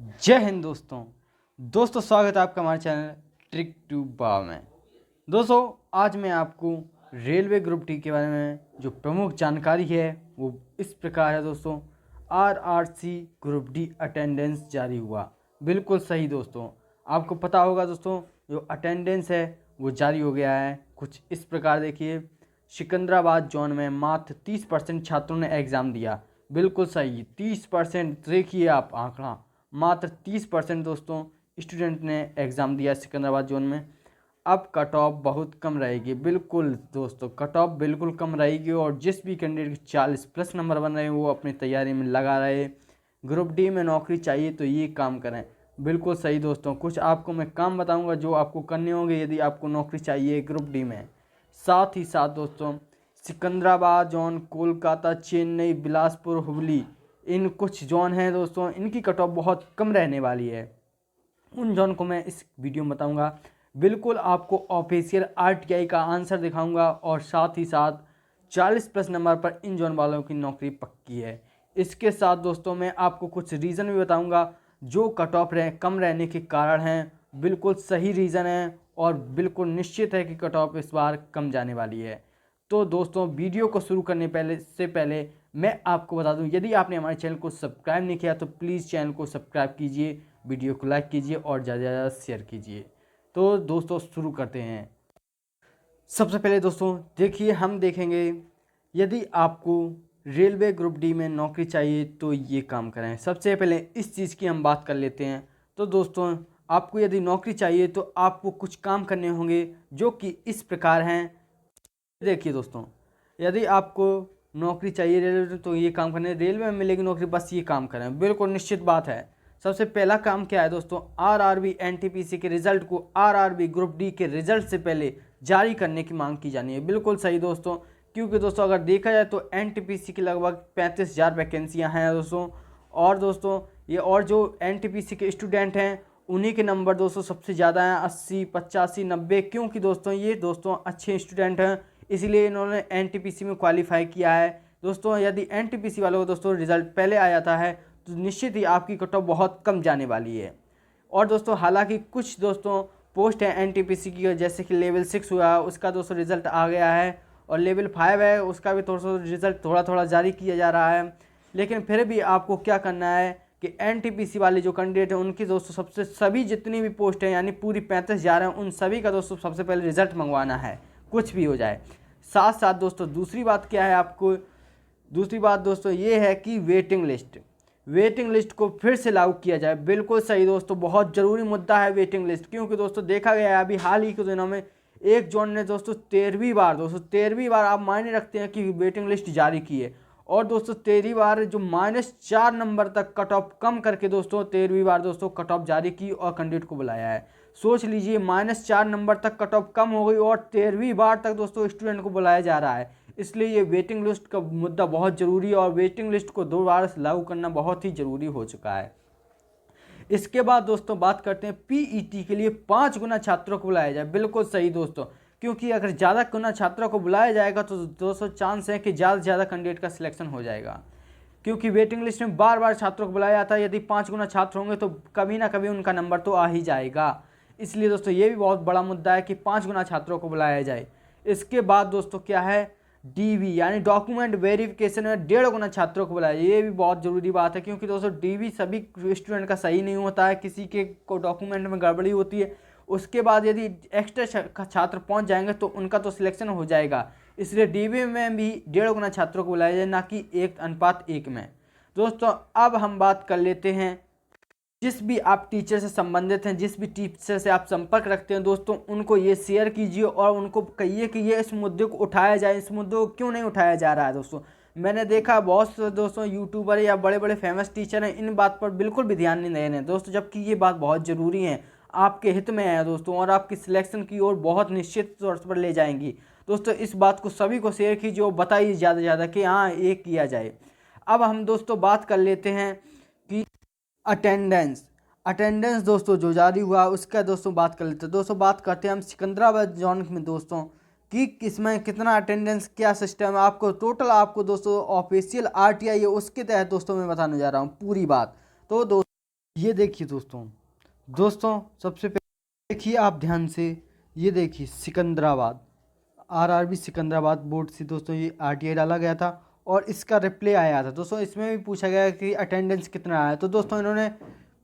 जय हिंद दोस्तों स्वागत है आपका हमारे चैनल ट्रिक टू बा में। दोस्तों आज मैं आपको रेलवे ग्रुप डी के बारे में जो प्रमुख जानकारी है वो इस प्रकार है। दोस्तों आरआरसी ग्रुप डी अटेंडेंस जारी हुआ, बिल्कुल सही दोस्तों। आपको पता होगा दोस्तों जो अटेंडेंस है वो जारी हो गया है। कुछ इस प्रकार देखिए, सिकंदराबाद जोन में मात्र 30% छात्रों ने एग्ज़ाम दिया, बिल्कुल सही 30%। देखिए आप आंकड़ा, मात्र 30% दोस्तों स्टूडेंट ने एग्ज़ाम दिया सिकंदराबाद जोन में। अब कट ऑफ बहुत कम रहेगी, बिल्कुल दोस्तों कट ऑफ बिल्कुल कम रहेगी। और जिस भी कैंडिडेट के 40+ नंबर बन रहे हैं वो अपनी तैयारी में लगा रहे। ग्रुप डी में नौकरी चाहिए तो ये काम करें, बिल्कुल सही दोस्तों। कुछ आपको मैं काम बताऊंगा जो आपको करने होंगे यदि आपको नौकरी चाहिए ग्रुप डी में। साथ ही साथ दोस्तों सिकंदराबाद जोन, कोलकाता, चेन्नई, बिलासपुर, हुबली, इन कुछ जोन हैं दोस्तों, इनकी कट ऑफ बहुत कम रहने वाली है। उन जोन को मैं इस वीडियो में बताऊंगा। बिल्कुल आपको ऑफिशियल आरटीआई का आंसर दिखाऊंगा और साथ ही साथ 40+ नंबर पर इन जोन वालों की नौकरी पक्की है। इसके साथ दोस्तों मैं आपको कुछ रीज़न भी बताऊंगा जो कट ऑफ कम रहने के कारण हैं। बिल्कुल सही रीज़न है और बिल्कुल निश्चित है कि कट ऑफ इस बार कम जाने वाली है। तो दोस्तों वीडियो को शुरू करने से पहले मैं आपको बता दूं, यदि आपने हमारे चैनल को सब्सक्राइब नहीं किया तो प्लीज़ चैनल को सब्सक्राइब कीजिए, वीडियो को लाइक कीजिए और ज़्यादा से ज़्यादा शेयर कीजिए। तो दोस्तों शुरू करते हैं। सबसे पहले दोस्तों देखिए, हम देखेंगे यदि आपको रेलवे ग्रुप डी में नौकरी चाहिए तो ये काम करें। सबसे पहले इस चीज़ की हम बात कर लेते हैं। तो दोस्तों आपको यदि नौकरी चाहिए तो आपको कुछ काम करने होंगे जो कि इस प्रकार हैं। देखिए दोस्तों, यदि आपको नौकरी चाहिए रेलवे तो ये काम करने, रेलवे में मिलेगी नौकरी, बस ये काम करें, बिल्कुल निश्चित बात है। सबसे पहला काम क्या है दोस्तों, आरआरबी एनटीपीसी के रिजल्ट को आरआरबी ग्रुप डी के रिजल्ट से पहले जारी करने की मांग की जानी है। बिल्कुल सही दोस्तों, क्योंकि दोस्तों अगर देखा जाए तो एनटीपीसी की लगभग 35,000 वैकेंसियाँ हैं दोस्तों। और दोस्तों ये और जो एनटीपीसी के स्टूडेंट हैं उन्हीं के नंबर दोस्तों सबसे ज़्यादा हैं, 80, 85, 90। क्योंकि दोस्तों ये दोस्तों अच्छे स्टूडेंट हैं, इसलिए इन्होंने एनटीपीसी में क्वालिफाई किया है। दोस्तों यदि एनटीपीसी वालों को दोस्तों रिजल्ट पहले आ जाता है तो निश्चित ही आपकी कट ऑफ बहुत कम जाने वाली है। और दोस्तों हालांकि कुछ दोस्तों पोस्ट है एनटीपीसी की, जैसे कि लेवल 6 हुआ उसका दोस्तों रिजल्ट आ गया है, और लेवल 5 है उसका भी दोस्तों रिजल्ट थोड़ा थोड़ा जारी किया जा रहा है। लेकिन फिर भी आपको क्या करना है कि एनटीपीसी वाले जो कैंडिडेट हैं उनकी दोस्तों सबसे सभी जितनी भी पोस्ट हैं यानी पूरी 35,000 हैं, उन सभी का दोस्तों सबसे पहले रिजल्ट मंगवाना है, कुछ भी हो जाए। साथ साथ दोस्तों दूसरी बात क्या है आपको, दूसरी बात दोस्तों ये है कि वेटिंग लिस्ट को फिर से लागू किया जाए। बिल्कुल सही दोस्तों, बहुत ज़रूरी मुद्दा है वेटिंग लिस्ट। क्योंकि दोस्तों देखा गया है अभी हाल ही के दिनों में एक जोन ने दोस्तों 13वीं बार आप मायने रखते हैं कि वेटिंग लिस्ट जारी की है। और दोस्तों 13वीं बार जो -4 नंबर तक कट ऑफ कम करके दोस्तों 13वीं बार दोस्तों कट ऑफ जारी की और कैंडिडेट को बुलाया है। सोच लीजिए -4 नंबर तक कट ऑफ कम हो गई और 13वीं बार तक दोस्तों स्टूडेंट को बुलाया जा रहा है। इसलिए ये वेटिंग लिस्ट का मुद्दा बहुत ज़रूरी है और वेटिंग लिस्ट को 2 बार लागू करना बहुत ही ज़रूरी हो चुका है। इसके बाद दोस्तों बात करते हैं पीईटी के लिए 5 गुना छात्रों को बुलाया जाए। बिल्कुल सही दोस्तों, क्योंकि अगर ज़्यादा गुना छात्रों को बुलाया जाएगा तो दोस्तों चांस है कि ज़्यादा से ज़्यादा कैंडिडेट का सिलेक्शन हो जाएगा। क्योंकि वेटिंग लिस्ट में बार बार छात्रों को बुलाया जाता है, यदि 5 गुना छात्र होंगे तो कभी ना कभी उनका नंबर तो आ ही जाएगा। इसलिए दोस्तों ये भी बहुत बड़ा मुद्दा है कि 5 गुना छात्रों को बुलाया जाए। इसके बाद दोस्तों क्या है, डीवी यानी डॉक्यूमेंट वेरिफिकेशन में 1.5 गुना छात्रों को बुलाया, ये भी बहुत ज़रूरी बात है। क्योंकि दोस्तों डीवी सभी स्टूडेंट का सही नहीं होता है, किसी के को डॉक्यूमेंट में गड़बड़ी होती है, उसके बाद यदि एक्स्ट्रा छात्र पहुंच जाएंगे तो उनका तो सिलेक्शन हो जाएगा। इसलिए डीवी में भी 1.5 गुना छात्रों को बुलाया जाए, ना कि 1:1 में। दोस्तों अब हम बात कर लेते हैं, जिस भी आप टीचर से संबंधित हैं, जिस भी टीचर से आप संपर्क रखते हैं दोस्तों, उनको ये शेयर कीजिए और उनको कहिए कि ये इस मुद्दे को उठाया जाए। इस मुद्दे को क्यों नहीं उठाया जा रहा है दोस्तों, मैंने देखा बहुत से दोस्तों यूट्यूबर या बड़े बड़े फेमस टीचर हैं इन बात पर बिल्कुल भी ध्यान नहीं दे रहे हैं दोस्तों, जबकि ये बात बहुत ज़रूरी है, आपके हित में है दोस्तों और आपकी सिलेक्शन की ओर बहुत निश्चित तौर पर ले जाएंगी। दोस्तों इस बात को सभी को शेयर कीजिए और बताइए ज़्यादा से ज़्यादा कि हाँ ये किया जाए। अब हम दोस्तों बात कर लेते हैं कि अटेंडेंस दोस्तों जो जारी हुआ उसका दोस्तों बात कर लेते हैं। दोस्तों बात करते हैं हम सिकंदराबाद जोन में दोस्तों कि इसमें कितना अटेंडेंस, क्या सिस्टम है, आपको टोटल आपको दोस्तों ऑफिशियल आरटीआई है उसके तहत दोस्तों मैं बताने जा रहा हूँ पूरी बात। तो दोस्तों ये देखिए दोस्तों सबसे पहले देखिए आप ध्यान से, ये देखिए सिकंदराबाद, आरआरबी सिकंदराबाद बोर्ड से दोस्तों ये आरटीआई डाला गया था और इसका रिप्लाई आया था दोस्तों। इसमें भी पूछा गया कि अटेंडेंस कितना आया, तो दोस्तों इन्होंने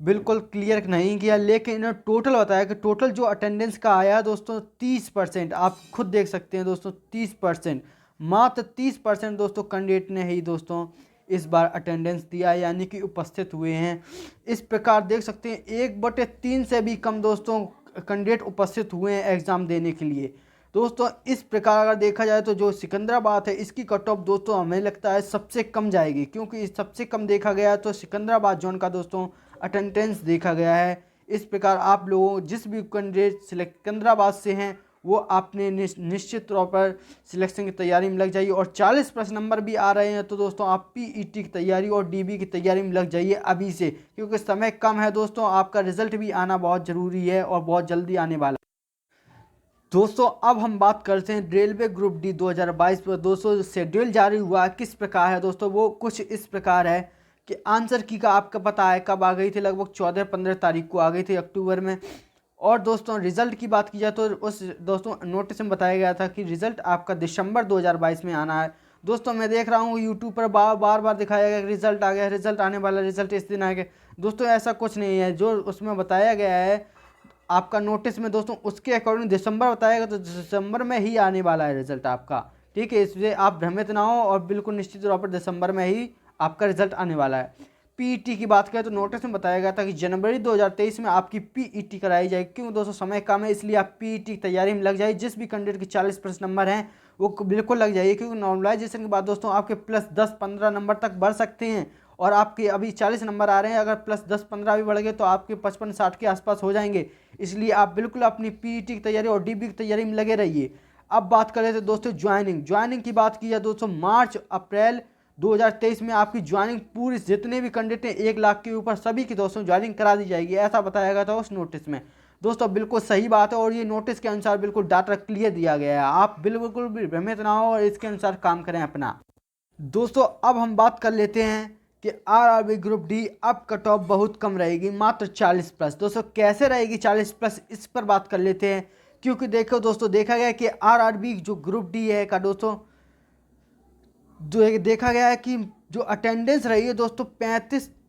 बिल्कुल क्लियर नहीं किया, लेकिन इन्होंने टोटल बताया कि टोटल जो अटेंडेंस का आया दोस्तों 30%। आप खुद देख सकते हैं दोस्तों 30%, मात्र 30% दोस्तों कैंडिडेट ने ही दोस्तों इस बार अटेंडेंस दिया, यानी कि उपस्थित हुए हैं। इस प्रकार देख सकते हैं 1/3 से भी कम दोस्तों कैंडिडेट उपस्थित हुए हैं एग्ज़ाम देने के लिए। दोस्तों इस प्रकार अगर देखा जाए तो जो सिकंदराबाद है इसकी कट ऑफ दोस्तों हमें लगता है सबसे कम जाएगी, क्योंकि सबसे कम देखा गया तो सिकंदराबाद जोन का दोस्तों अटेंडेंस देखा गया है। इस प्रकार आप लोगों जिस भी कैंडिडेट सिकंदराबाद से हैं वो आपने निश्चित तौर पर सिलेक्शन की तैयारी में लग जाइए, और 40+ नंबर भी आ रहे हैं तो दोस्तों आप पीईटी की तैयारी और डीबी की तैयारी में लग जाइए अभी से, क्योंकि समय कम है दोस्तों। आपका रिजल्ट भी आना बहुत ज़रूरी है और बहुत जल्दी आने वाला है। दोस्तों अब हम बात करते हैं रेलवे ग्रुप डी 2022 पर दोस्तों शेड्यूल जारी हुआ किस प्रकार है दोस्तों, वो कुछ इस प्रकार है कि आंसर की का आपका पता है कब आ गई थी, लगभग 14-15 तारीख को आ गई थी अक्टूबर में। और दोस्तों रिजल्ट की बात की जाए तो उस दोस्तों नोटिस में बताया गया था कि रिजल्ट आपका दिसंबर 2022 में आना है। दोस्तों मैं देख रहा हूँ यूट्यूब पर बार बार दिखाया गया कि रिजल्ट आ गया, रिजल्ट आने वाला, रिजल्ट इस दिन आ गया। दोस्तों ऐसा कुछ नहीं है, जो उसमें बताया गया है आपका नोटिस में दोस्तों उसके अकॉर्डिंग दिसंबर बताएगा तो दिसंबर में ही आने वाला है रिजल्ट आपका, ठीक है। इसलिए आप भ्रमित ना हो और बिल्कुल निश्चित तौर पर दिसंबर में ही आपका रिजल्ट आने वाला है। पीईटी की बात करें तो नोटिस में बताया गया था कि जनवरी 2023 में आपकी पीईटी कराई जाएगी, क्यों दोस्तों समय कम है, इसलिए आप पीईटी की तैयारी में लग जाइए। जिस भी कैंडिडेट के 40+ नंबर हैं वो बिल्कुल लग जाइए, क्योंकि नॉर्मलाइजेशन के बाद दोस्तों आपके +10-15 नंबर तक बढ़ सकते हैं, और आपके अभी 40 नंबर आ रहे हैं, अगर +10-15 भी बढ़ गए तो आपके 55-60 के आसपास हो जाएंगे। इसलिए आप बिल्कुल अपनी पीईटी की तैयारी और डीबी की तैयारी में लगे रहिए। अब बात करें तो दोस्तों ज्वाइनिंग की बात की जाए दोस्तों मार्च अप्रैल 2023 में आपकी ज्वाइनिंग पूरी जितने भी कैंडिडेट हैं 1 लाख के ऊपर सभी की दोस्तों ज्वाइनिंग करा दी जाएगी, ऐसा बताया गया था उस नोटिस में। दोस्तों बिल्कुल सही बात है और ये नोटिस के अनुसार बिल्कुल डाटा क्लियर दिया गया है, आप बिल्कुल भी भ्रमित ना हो और इसके अनुसार काम करें अपना। दोस्तों अब हम बात कर लेते हैं कि आरआरबी ग्रुप डी अब कट ऑफ बहुत कम रहेगी, मात्र 40+। दोस्तों कैसे रहेगी 40+, इस पर बात कर लेते हैं। क्योंकि देखो दोस्तों देखा गया कि आरआरबी जो ग्रुप डी है का दोस्तों जो देखा गया है कि जो अटेंडेंस रही है दोस्तों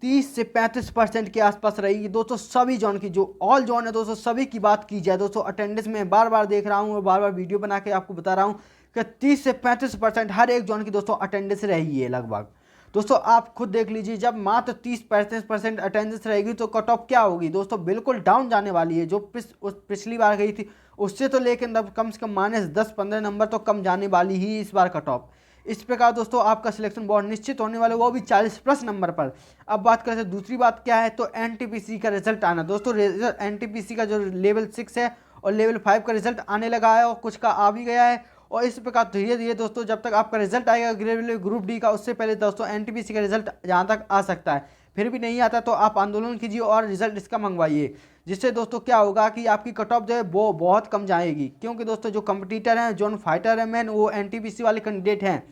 30 से 35% के आसपास रहेगी दोस्तों सभी जोन की, जो ऑल जोन है दोस्तों सभी की बात की जाए दोस्तों अटेंडेंस में बार बार देख रहा हूँ और बार बार वीडियो बना के आपको बता रहा हूँ कि 30 से 35% हर एक जोन की दोस्तों अटेंडेंस रही है लगभग। दोस्तों आप खुद देख लीजिए, जब मात्र 30-35% अटेंडेंस रहेगी तो कट ऑफ क्या होगी दोस्तों, बिल्कुल डाउन जाने वाली है। जो पिछली बार गई थी उससे तो लेकिन अब कम से कम -10-15 नंबर तो कम जाने वाली ही इस बार कट ऑफ। इस प्रकार दोस्तों आपका सिलेक्शन बहुत निश्चित होने वाला है, वो भी 40+ नंबर पर। अब बात करें तो दूसरी बात क्या है, तो एनटीपीसी का रिजल्ट आना। दोस्तों एनटीपीसी का जो लेवल 6 है और लेवल 5 का रिजल्ट आने लगा है और कुछ का आ भी गया है। और इस प्रकार धीरे धीरे दोस्तों जब तक आपका रिजल्ट आएगा ग्रुप डी का, उससे पहले दोस्तों एनटीपीसी का रिजल्ट जहाँ तक आ सकता है। फिर भी नहीं आता तो आप आंदोलन कीजिए और रिजल्ट इसका मंगवाइए, जिससे दोस्तों क्या होगा कि आपकी कट ऑफ जो है वो बहुत कम जाएगी। क्योंकि दोस्तों जो कंपटीटर हैं, जो फाइटर है मैन, वो एनटीपीसी वाले कैंडिडेट हैं।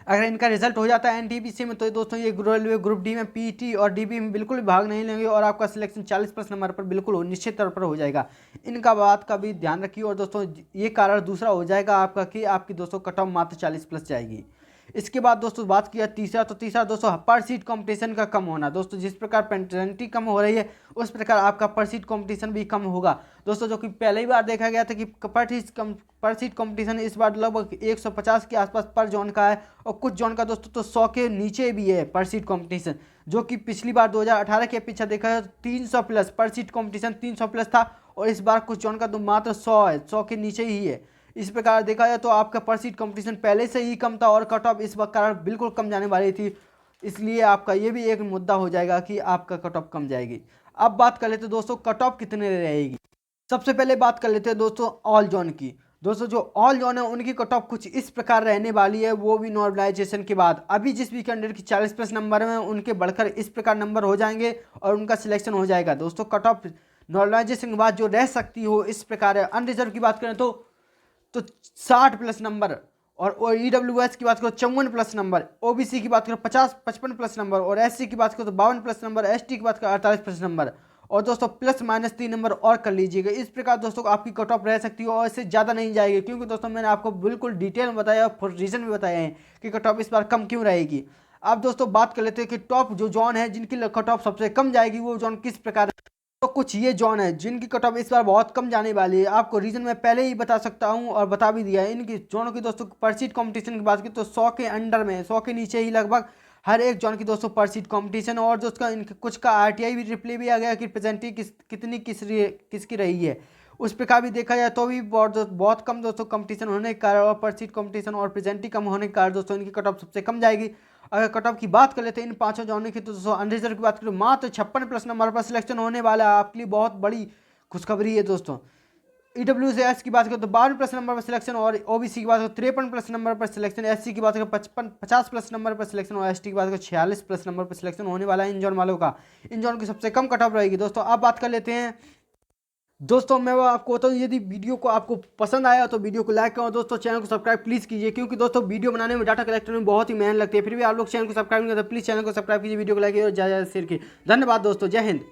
अगर इनका रिजल्ट हो जाता है एनटीपीसी में तो दोस्तों ये रेलवे ग्रुप डी में पीटी और डीबी में बिल्कुल भी भाग नहीं लेंगे और आपका सिलेक्शन 40+ नंबर पर बिल्कुल निश्चित तौर पर हो जाएगा। इनका बात का भी ध्यान रखिए। और दोस्तों ये कारण दूसरा हो जाएगा आपका कि आपकी दोस्तों कट ऑफ मात्र 40+ जाएगी। इसके बाद दोस्तों बात किया तीसरा दोस्तों पर सीट कंपटीशन का कम होना। दोस्तों जिस प्रकार पेनल्टी कम हो रही है उस प्रकार आपका पर सीट कंपटीशन भी कम होगा दोस्तों, जो कि पहले ही बार देखा गया था कि पर सीट कंपटीशन इस बार लगभग 150 के आसपास पर जोन का है और कुछ जोन का दोस्तों तो 100 के नीचे भी है पर सीट कंपटीशन, जो कि पिछली बार 2018 के पीछे देखा है 300+ पर सीट कंपटीशन 300+ था और इस बार कुछ जोन का तो मात्र 100 है, 100 के नीचे ही है। इस प्रकार देखा जाए तो आपका पर सीट कंपटीशन पहले से ही कम था और कट ऑफ इस कारण बिल्कुल कम जाने वाली थी, इसलिए आपका ये भी एक मुद्दा हो जाएगा कि आपका कट ऑफ कम जाएगी। अब बात कर लेते हैं दोस्तों कट ऑफ कितने रहेगी। सबसे पहले बात कर लेते हैं दोस्तों ऑल जोन की। दोस्तों जो ऑल जोन है उनकी कट ऑफ कुछ इस प्रकार रहने वाली है, वो भी नॉर्मलाइजेशन के बाद। अभी जिस भी कैंडिडेट की 40+ नंबर में उनके बढ़कर इस प्रकार नंबर हो जाएंगे और उनका सिलेक्शन हो जाएगा। दोस्तों कट ऑफ नॉर्मलाइजेशन के बाद जो रह सकती हो इस प्रकार है। अनरिजर्व की बात करें तो 60+ नंबर और EWS की बात करो 54 प्लस नंबर, OBC की बात करो 55 प्लस नंबर, और SC की बात करो तो 52 प्लस नंबर, ST की बात करो 48 प्लस नंबर, और दोस्तों प्लस माइनस 3 नंबर और कर लीजिएगा। इस प्रकार दोस्तों आपकी कट ऑफ रह सकती है और इससे ज़्यादा नहीं जाएगी, क्योंकि दोस्तों मैंने आपको बिल्कुल डिटेल में बताया और रीज़न भी बताया है कि कट ऑफ इस बार कम क्यों रहेगी। अब दोस्तों बात कर लेते हैं कि टॉप जो जॉन है जिनकी कट ऑफ सबसे कम जाएगी वो जॉन किस प्रकार। तो कुछ ये जॉन है जिनकी कट ऑफ इस बार बहुत कम जाने वाली है। आपको रीजन मैं पहले ही बता सकता हूं और बता भी दिया है। इनकी जॉनों की दोस्तों पर सीट कंपटीशन की बात की तो 100 के अंडर में, 100 के नीचे ही लगभग हर एक जॉन की दोस्तों पर सीट कंपटीशन। और दोस्तों इनके कुछ का RTI भी रिप्ले भी आ गया कि प्रेजेंटी कितनी किसकी रही है, उस प्रकार भी देखा जाए तो भी बहुत कम दोस्तों कंपटीशन होने के कारण और पर सीट कंपटीशन और प्रेजेंटी कम होने के कारण दोस्तों इनकी कट ऑफ सबसे कम जाएगी। अगर कट ऑफ की बात कर लेते हैं इन पांचों जॉनों की तो दोस्तों अनरिजर्व की बात करें मात्र 56 प्लस नंबर पर सिलेक्शन होने वाला है। आपके लिए बहुत बड़ी खुशखबरी है दोस्तों। EWS की बात करें तो 52 प्लस नंबर पर सिलेक्शन, और OBC की बात करें 53 प्लस नंबर पर सिलेक्शन, SC की बात करें 50 प्लस नंबर पर सिलेक्शन, और ST की बात करें 46 प्लस नंबर पर सिलेक्शन होने वाला है इन जॉन वालों का। इन जॉन की सबसे कम कट ऑफ रहेगी दोस्तों। अब बात कर लेते हैं दोस्तों, मैं आपको बताऊँ यदि वीडियो को आपको पसंद आया तो वीडियो को लाइक करो दोस्तों, चैनल को सब्सक्राइब प्लीज़ कीजिए, क्योंकि दोस्तों वीडियो बनाने में डाटा कलेक्टर में बहुत ही मेहनत लगती है। फिर भी आप लोग चैनल को सब्सक्राइब नहीं करते, प्लीज़ चैनल को सब्सक्राइब कीजिए, वीडियो को लाइक कीजिए और ज़्यादा शेयर कीजिए। धन्यवाद दोस्तों, जय हिंद।